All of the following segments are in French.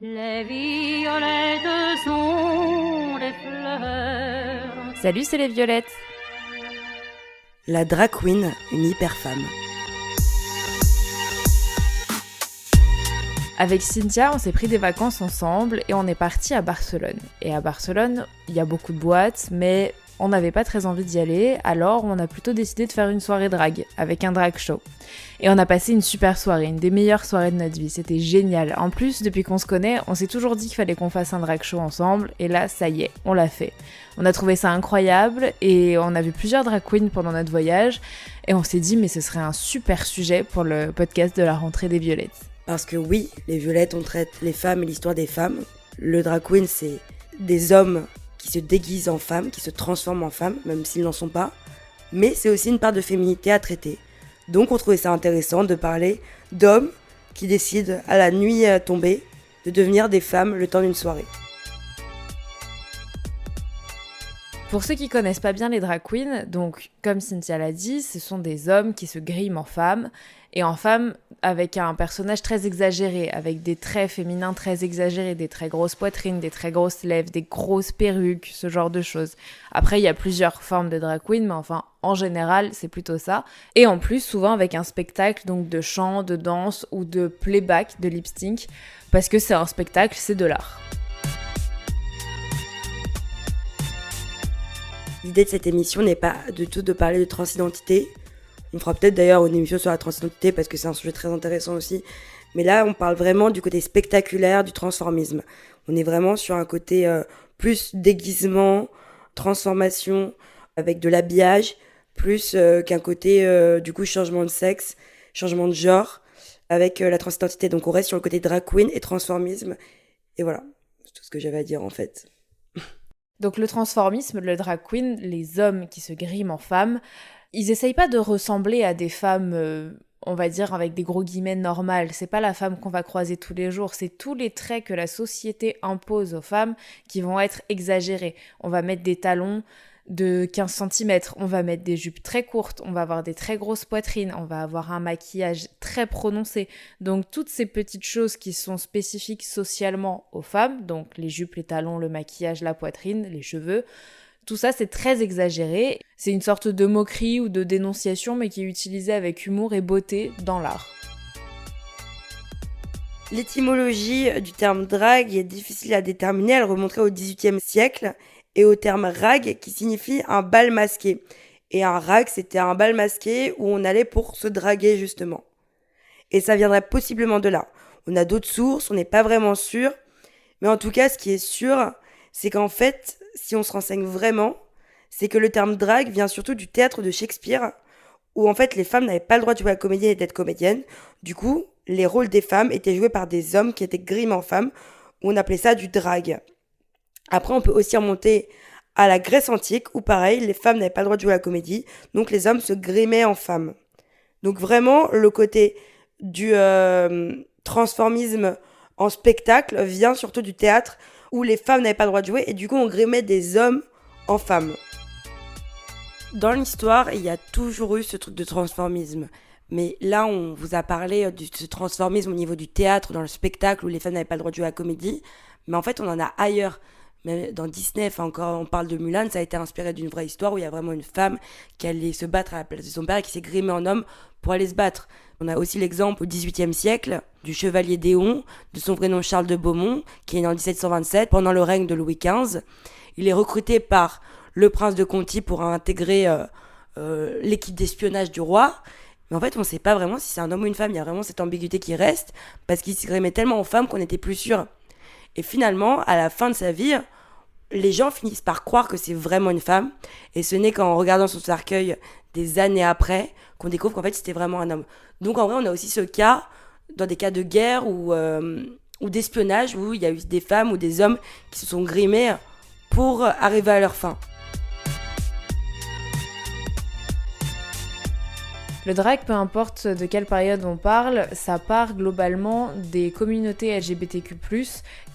Les violettes sont des fleurs. Salut, c'est les violettes. La drag queen, une hyper femme. Avec Cynthia, on s'est pris des vacances ensemble et on est parti à Barcelone. Et à Barcelone, il y a beaucoup de boîtes, mais on n'avait pas très envie d'y aller, alors on a plutôt décidé de faire une soirée drag, avec un drag show. Et on a passé une super soirée, une des meilleures soirées de notre vie, c'était génial. En plus, depuis qu'on se connaît, on s'est toujours dit qu'il fallait qu'on fasse un drag show ensemble, et là, ça y est, on l'a fait. On a trouvé ça incroyable, et on a vu plusieurs drag queens pendant notre voyage, et on s'est dit, mais ce serait un super sujet pour le podcast de la rentrée des violettes. Parce que oui, les violettes, on traite les femmes et l'histoire des femmes. Le drag queen, c'est des hommes qui se déguisent en femmes, qui se transforment en femmes, même s'ils n'en sont pas. Mais c'est aussi une part de féminité à traiter. Donc on trouvait ça intéressant de parler d'hommes qui décident, à la nuit tombée, de devenir des femmes le temps d'une soirée. Pour ceux qui connaissent pas bien les drag queens, donc comme Cynthia l'a dit, ce sont des hommes qui se griment en femmes, et en femmes avec un personnage très exagéré, avec des traits féminins très exagérés, des très grosses poitrines, des très grosses lèvres, des grosses perruques, ce genre de choses. Après, il y a plusieurs formes de drag queen, mais enfin, en général, c'est plutôt ça. Et en plus, souvent avec un spectacle donc de chant, de danse ou de playback, de lip sync, parce que c'est un spectacle, c'est de l'art. L'idée de cette émission n'est pas du tout de parler de transidentité. On fera peut-être d'ailleurs une émission sur la transidentité parce que c'est un sujet très intéressant aussi. Mais là, on parle vraiment du côté spectaculaire du transformisme. On est vraiment sur un côté plus déguisement, transformation, avec de l'habillage, plus qu'un côté du coup changement de sexe, changement de genre, avec la transidentité. Donc on reste sur le côté drag queen et transformisme. Et voilà, c'est tout ce que j'avais à dire en fait. Donc le transformisme, le drag queen, les hommes qui se griment en femmes, ils essayent pas de ressembler à des femmes, on va dire avec des gros guillemets normales. C'est pas la femme qu'on va croiser tous les jours, c'est tous les traits que la société impose aux femmes qui vont être exagérés. On va mettre des talons de 15 cm, on va mettre des jupes très courtes, on va avoir des très grosses poitrines, on va avoir un maquillage très prononcé. Donc toutes ces petites choses qui sont spécifiques socialement aux femmes, donc les jupes, les talons, le maquillage, la poitrine, les cheveux, tout ça c'est très exagéré. C'est une sorte de moquerie ou de dénonciation mais qui est utilisée avec humour et beauté dans l'art. L'étymologie du terme drag est difficile à déterminer, elle remonterait au XVIIIe siècle et au terme rag qui signifie un bal masqué. Et un rag, c'était un bal masqué où on allait pour se draguer justement. Et ça viendrait possiblement de là. On a d'autres sources, on n'est pas vraiment sûr. Mais en tout cas, ce qui est sûr, c'est qu'en fait, si on se renseigne vraiment, c'est que le terme drag vient surtout du théâtre de Shakespeare, où en fait les femmes n'avaient pas le droit de jouer à la comédie et d'être comédiennes. Du coup, les rôles des femmes étaient joués par des hommes qui étaient grimés en femmes, où on appelait ça du drag. Après, on peut aussi remonter à la Grèce antique, où pareil, les femmes n'avaient pas le droit de jouer à la comédie, donc les hommes se grimaient en femmes. Donc vraiment, le côté du transformisme en spectacle vient surtout du théâtre, où les femmes n'avaient pas le droit de jouer, et du coup, on grimait des hommes en femmes. Dans l'histoire, il y a toujours eu ce truc de transformisme. Mais là, on vous a parlé de ce transformisme au niveau du théâtre, dans le spectacle, où les femmes n'avaient pas le droit de jouer à la comédie. Mais en fait, on en a ailleurs. Même dans Disney, encore, on parle de Mulan, ça a été inspiré d'une vraie histoire où il y a vraiment une femme qui allait se battre à la place de son père et qui s'est grimée en homme pour aller se battre. On a aussi l'exemple au XVIIIe siècle du chevalier d'Éon, de son vrai nom Charles de Beaumont, qui est né en 1727 pendant le règne de Louis XV. Il est recruté par le prince de Conti pour intégrer l'équipe d'espionnage du roi. Mais en fait, on ne sait pas vraiment si c'est un homme ou une femme. Il y a vraiment cette ambiguïté qui reste parce qu'il se grimait tellement en femme qu'on n'était plus sûr. Et finalement, à la fin de sa vie, les gens finissent par croire que c'est vraiment une femme. Et ce n'est qu'en regardant son cercueil des années après qu'on découvre qu'en fait c'était vraiment un homme. Donc en vrai, on a aussi ce cas, dans des cas de guerre ou d'espionnage, où il y a eu des femmes ou des hommes qui se sont grimés pour arriver à leur fin. Le drag, peu importe de quelle période on parle, ça part globalement des communautés LGBTQ+,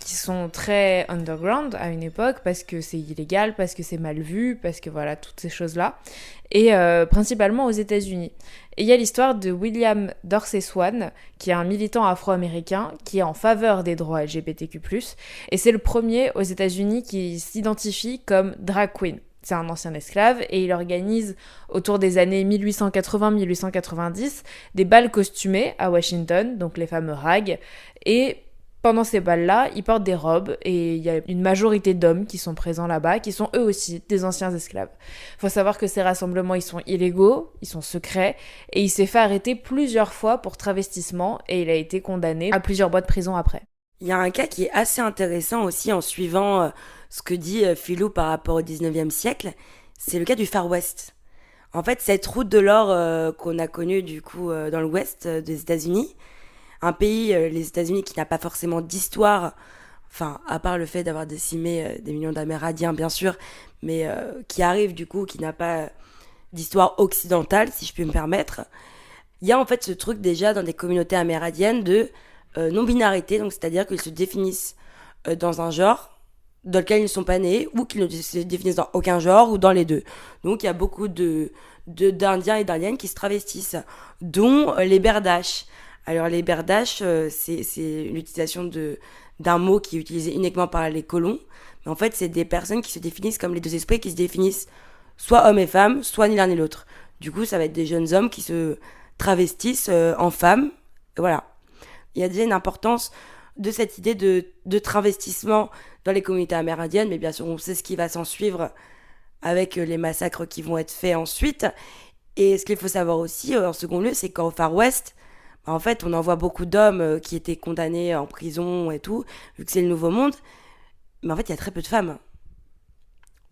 qui sont très underground à une époque, parce que c'est illégal, parce que c'est mal vu, parce que voilà, toutes ces choses-là, et principalement aux États-Unis. Et il y a l'histoire de William Dorsey Swann, qui est un militant afro-américain, qui est en faveur des droits LGBTQ+, et c'est le premier aux États-Unis qui s'identifie comme drag queen. C'est un ancien esclave et il organise autour des années 1880-1890 des bals costumés à Washington, donc les fameux rags. Et pendant ces bals-là, il porte des robes et il y a une majorité d'hommes qui sont présents là-bas, qui sont eux aussi des anciens esclaves. Faut savoir que ces rassemblements, ils sont illégaux, ils sont secrets et il s'est fait arrêter plusieurs fois pour travestissement et il a été condamné à plusieurs mois de prison après. Il y a un cas qui est assez intéressant aussi en suivant ce que dit Philou par rapport au 19e siècle, c'est le cas du Far West. En fait, cette route de l'or qu'on a connue du coup dans l'ouest des États-Unis, un pays, les États-Unis, qui n'a pas forcément d'histoire, enfin, à part le fait d'avoir décimé des millions d'Amérindiens, bien sûr, mais qui arrive du coup, qui n'a pas d'histoire occidentale, si je puis me permettre. Il y a en fait ce truc déjà dans des communautés amérindiennes de non-binarité, donc c'est-à-dire qu'ils se définissent dans un genre dans lequel ils ne sont pas nés, ou qu'ils ne se définissent dans aucun genre, ou dans les deux. Donc il y a beaucoup d'Indiens et d'Indiennes qui se travestissent, dont les Berdaches. Alors les Berdaches, c'est l'utilisation d'un mot qui est utilisé uniquement par les colons, mais en fait c'est des personnes qui se définissent comme les deux esprits, qui se définissent soit hommes et femmes, soit ni l'un ni l'autre. Du coup ça va être des jeunes hommes qui se travestissent en femmes, voilà. Il y a déjà une importance de cette idée de travestissement dans les communautés amérindiennes, mais bien sûr on sait ce qui va s'en suivre avec les massacres qui vont être faits ensuite. Et ce qu'il faut savoir aussi en second lieu, c'est qu'au Far West, en fait on en voit beaucoup d'hommes qui étaient condamnés en prison et tout, vu que c'est le nouveau monde, mais en fait il y a très peu de femmes.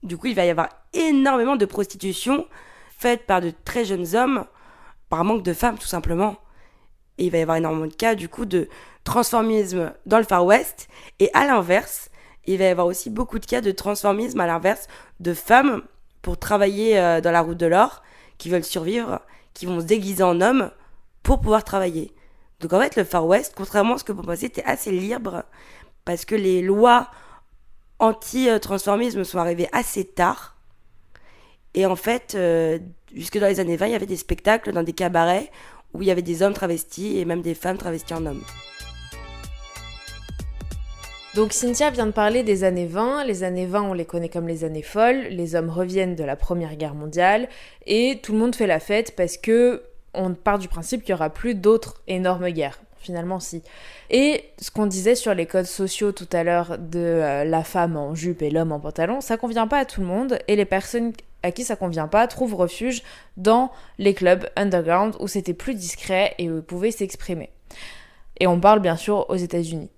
Du coup il va y avoir énormément de prostitution faite par de très jeunes hommes, par manque de femmes tout simplement. Et il va y avoir énormément de cas, du coup, de transformisme dans le Far West. Et à l'inverse, il va y avoir aussi beaucoup de cas de transformisme, à l'inverse, de femmes pour travailler dans la route de l'or, qui veulent survivre, qui vont se déguiser en hommes pour pouvoir travailler. Donc en fait, le Far West, contrairement à ce que vous pensez, était assez libre, parce que les lois anti-transformisme sont arrivées assez tard. Et en fait, jusque dans les années 20, il y avait des spectacles dans des cabarets, où il y avait des hommes travestis et même des femmes travesties en hommes. Donc Cynthia vient de parler des années 20. Les années 20, on les connaît comme les années folles. Les hommes reviennent de la Première Guerre mondiale et tout le monde fait la fête parce que on part du principe qu'il n'y aura plus d'autres énormes guerres. Finalement, si. Et ce qu'on disait sur les codes sociaux tout à l'heure de la femme en jupe et l'homme en pantalon, ça convient pas à tout le monde et les personnes à qui ça convient pas trouvent refuge dans les clubs underground où c'était plus discret et où ils pouvaient s'exprimer. Et on parle bien sûr aux États-Unis.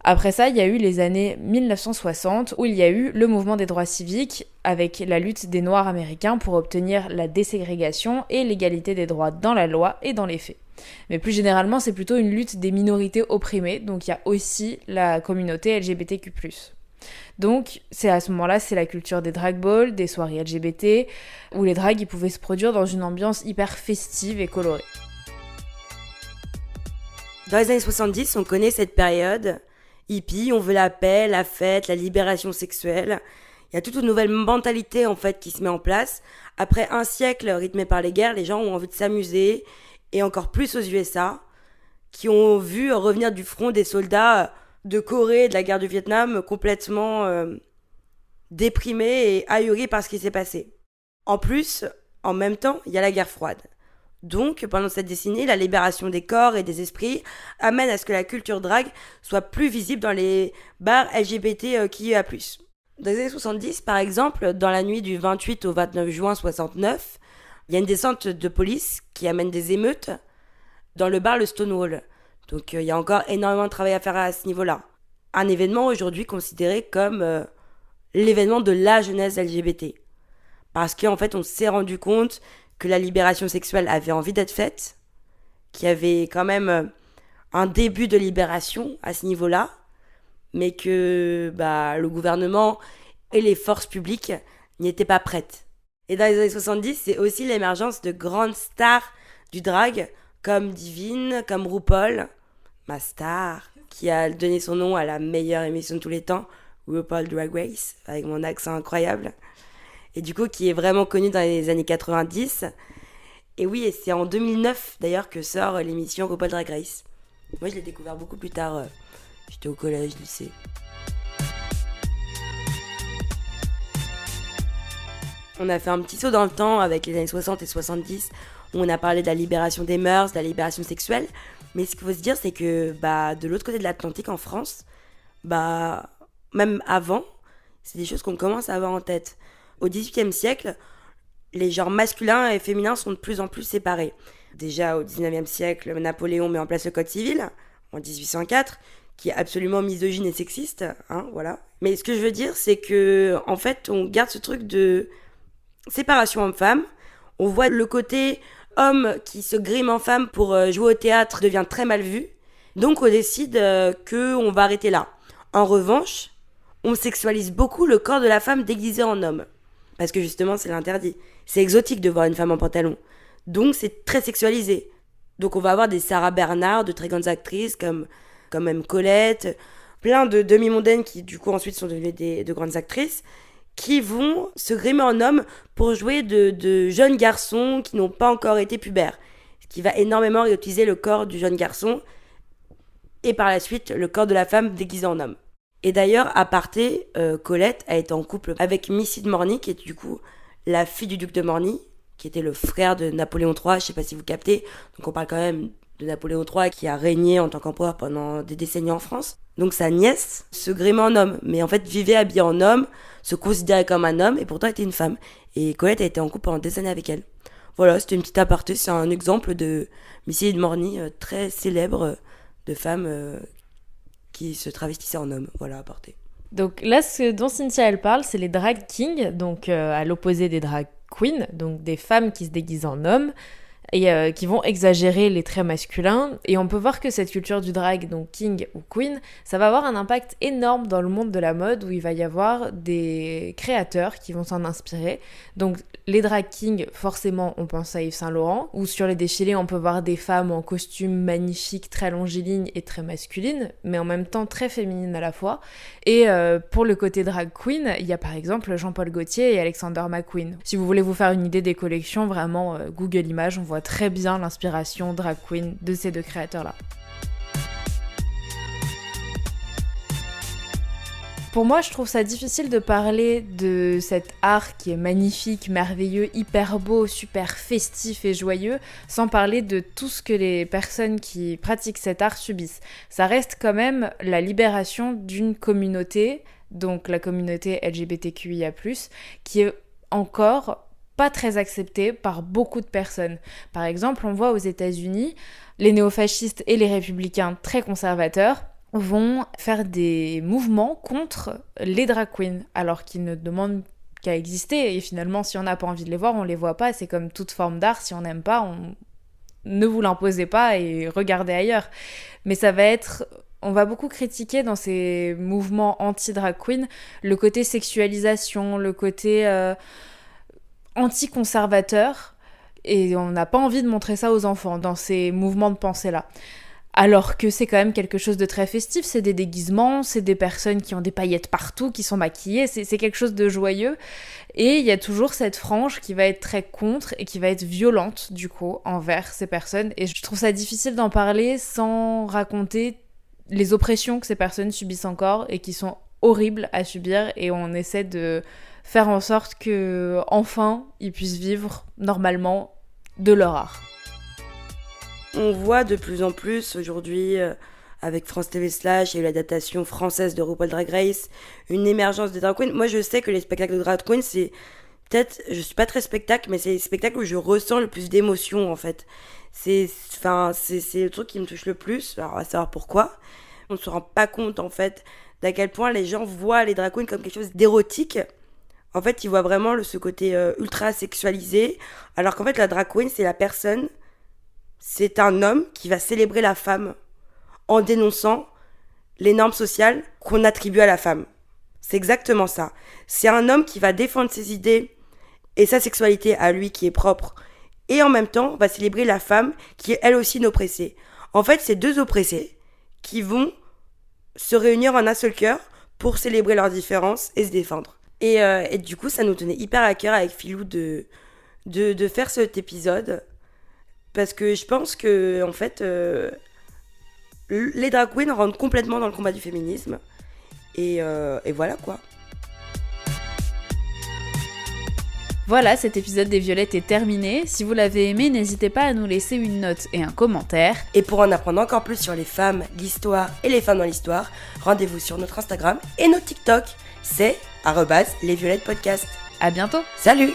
Après ça, il y a eu les années 1960 où il y a eu le mouvement des droits civiques avec la lutte des Noirs américains pour obtenir la déségrégation et l'égalité des droits dans la loi et dans les faits. Mais plus généralement, c'est plutôt une lutte des minorités opprimées, donc il y a aussi la communauté LGBTQ+. Donc, c'est à ce moment-là, c'est la culture des drag balls, des soirées LGBT, où les drags ils pouvaient se produire dans une ambiance hyper festive et colorée. Dans les années 70, on connaît cette période hippie, on veut la paix, la fête, la libération sexuelle. Il y a toute une nouvelle mentalité en fait qui se met en place. Après un siècle rythmé par les guerres, les gens ont envie de s'amuser, et encore plus aux USA, qui ont vu revenir du front des soldats de Corée et de la guerre du Vietnam complètement déprimés et ahuris par ce qui s'est passé. En plus, en même temps, il y a la guerre froide. Donc, pendant cette décennie, la libération des corps et des esprits amène à ce que la culture drag soit plus visible dans les bars LGBTQIA+. Dans les années 70, par exemple, dans la nuit du 28 au 29 juin 69, il y a une descente de police qui amène des émeutes dans le bar le Stonewall. Donc il y a encore énormément de travail à faire à ce niveau-là. Un événement aujourd'hui considéré comme l'événement de la jeunesse LGBT. Parce qu'en fait, on s'est rendu compte que la libération sexuelle avait envie d'être faite, qu'il y avait quand même un début de libération à ce niveau-là, mais que le gouvernement et les forces publiques n'y étaient pas prêtes. Et dans les années 70, c'est aussi l'émergence de grandes stars du drag, comme Divine, comme RuPaul, ma star, qui a donné son nom à la meilleure émission de tous les temps, RuPaul Drag Race, avec mon accent incroyable. Et du coup, qui est vraiment connue dans les années 90. Et oui, et c'est en 2009 d'ailleurs que sort l'émission RuPaul Drag Race. Moi, je l'ai découvert beaucoup plus tard. J'étais au collège, lycée. On a fait un petit saut dans le temps avec les années 60 et 70, où on a parlé de la libération des mœurs, de la libération sexuelle. Mais ce qu'il faut se dire, c'est que de l'autre côté de l'Atlantique, en France, même avant, c'est des choses qu'on commence à avoir en tête. Au XVIIIe siècle, les genres masculins et féminins sont de plus en plus séparés. Déjà au XIXe siècle, Napoléon met en place le Code civil, en 1804, qui est absolument misogyne et sexiste, voilà. Mais ce que je veux dire, c'est que, en fait, on garde ce truc de séparation homme-femme. On voit le côté homme qui se grime en femme pour jouer au théâtre devient très mal vu. Donc on décide qu'on va arrêter là. En revanche, on sexualise beaucoup le corps de la femme déguisée en homme. Parce que justement, c'est l'interdit. C'est exotique de voir une femme en pantalon. Donc c'est très sexualisé. Donc on va avoir des Sarah Bernard, de très grandes actrices comme même Colette, plein de demi-mondaines qui du coup ensuite sont devenues de grandes actrices, qui vont se grimer en homme pour jouer de jeunes garçons qui n'ont pas encore été pubères. Ce qui va énormément réutiliser le corps du jeune garçon et par la suite le corps de la femme déguisée en homme. Et d'ailleurs, à aparté, Colette a été en couple avec Missy de Morny, qui est du coup la fille du duc de Morny, qui était le frère de Napoléon III, je sais pas si vous captez. Donc on parle quand même de Napoléon III qui a régné en tant qu'empereur pendant des décennies en France. Donc sa nièce se grimait en homme, mais en fait vivait habillée en homme, se considérait comme un homme et pourtant était une femme. Et Colette a été en couple pendant des années avec elle. Voilà, c'était une petite aparté, c'est un exemple de Missy de Morny, très célèbre, de femme qui se travestissait en homme. Voilà, aparté. Donc là, ce dont Cynthia elle parle, c'est les drag kings, donc à l'opposé des drag queens, donc des femmes qui se déguisent en hommes et qui vont exagérer les traits masculins. Et on peut voir que cette culture du drag, donc king ou queen, ça va avoir un impact énorme dans le monde de la mode où il va y avoir des créateurs qui vont s'en inspirer. Donc les drag kings, forcément, on pense à Yves Saint Laurent, où sur les défilés, on peut voir des femmes en costume magnifique, très longiligne et très masculine, mais en même temps très féminine à la fois. Et pour le côté drag queen, il y a par exemple Jean-Paul Gaultier et Alexander McQueen. Si vous voulez vous faire une idée des collections, vraiment, Google Images, on voit très bien l'inspiration drag queen de ces deux créateurs-là. Pour moi, je trouve ça difficile de parler de cet art qui est magnifique, merveilleux, hyper beau, super festif et joyeux, sans parler de tout ce que les personnes qui pratiquent cet art subissent. Ça reste quand même la libération d'une communauté, donc la communauté LGBTQIA+, qui est encore pas très acceptée par beaucoup de personnes. Par exemple, on voit aux États-Unis, les néofascistes et les républicains très conservateurs vont faire des mouvements contre les drag queens, alors qu'ils ne demandent qu'à exister. Et finalement, si on n'a pas envie de les voir, on les voit pas. C'est comme toute forme d'art, si on n'aime pas, ne vous l'imposez pas et regardez ailleurs. Mais ça va être... On va beaucoup critiquer dans ces mouvements anti-drag queen le côté sexualisation, le côté anti-conservateur, et on n'a pas envie de montrer ça aux enfants dans ces mouvements de pensée-là. Alors que c'est quand même quelque chose de très festif, c'est des déguisements, c'est des personnes qui ont des paillettes partout, qui sont maquillées, c'est quelque chose de joyeux. Et il y a toujours cette frange qui va être très contre et qui va être violente, du coup, envers ces personnes. Et je trouve ça difficile d'en parler sans raconter les oppressions que ces personnes subissent encore et qui sont horribles à subir. Et on essaie de faire en sorte que, enfin, ils puissent vivre normalement de leur art. On voit de plus en plus aujourd'hui, avec France TV Slash et l'adaptation française de RuPaul Drag Race, une émergence des drag queens. Moi, je sais que les spectacles de drag queens, c'est peut-être, je suis pas très spectacle, mais c'est les spectacles où je ressens le plus d'émotions, en fait. C'est le truc qui me touche le plus. Alors, on va savoir pourquoi. On se rend pas compte, en fait, d'à quel point les gens voient les drag queens comme quelque chose d'érotique. En fait, ils voient vraiment ce côté ultra sexualisé, alors qu'en fait, la drag queen, c'est la personne... C'est un homme qui va célébrer la femme en dénonçant les normes sociales qu'on attribue à la femme. C'est exactement ça. C'est un homme qui va défendre ses idées et sa sexualité à lui qui est propre et en même temps, on va célébrer la femme qui est elle aussi une oppressée. En fait, c'est deux oppressés qui vont se réunir en un seul cœur pour célébrer leurs différences et se défendre. Et du coup, ça nous tenait hyper à cœur avec Philou de faire cet épisode, parce que je pense que, en fait, les drag queens rentrent complètement dans le combat du féminisme. Et voilà quoi. Voilà, cet épisode des Violettes est terminé. Si vous l'avez aimé, n'hésitez pas à nous laisser une note et un commentaire. Et pour en apprendre encore plus sur les femmes, l'histoire et les femmes dans l'histoire, rendez-vous sur notre Instagram et notre TikTok. C'est @lesviolettespodcast. À bientôt. Salut!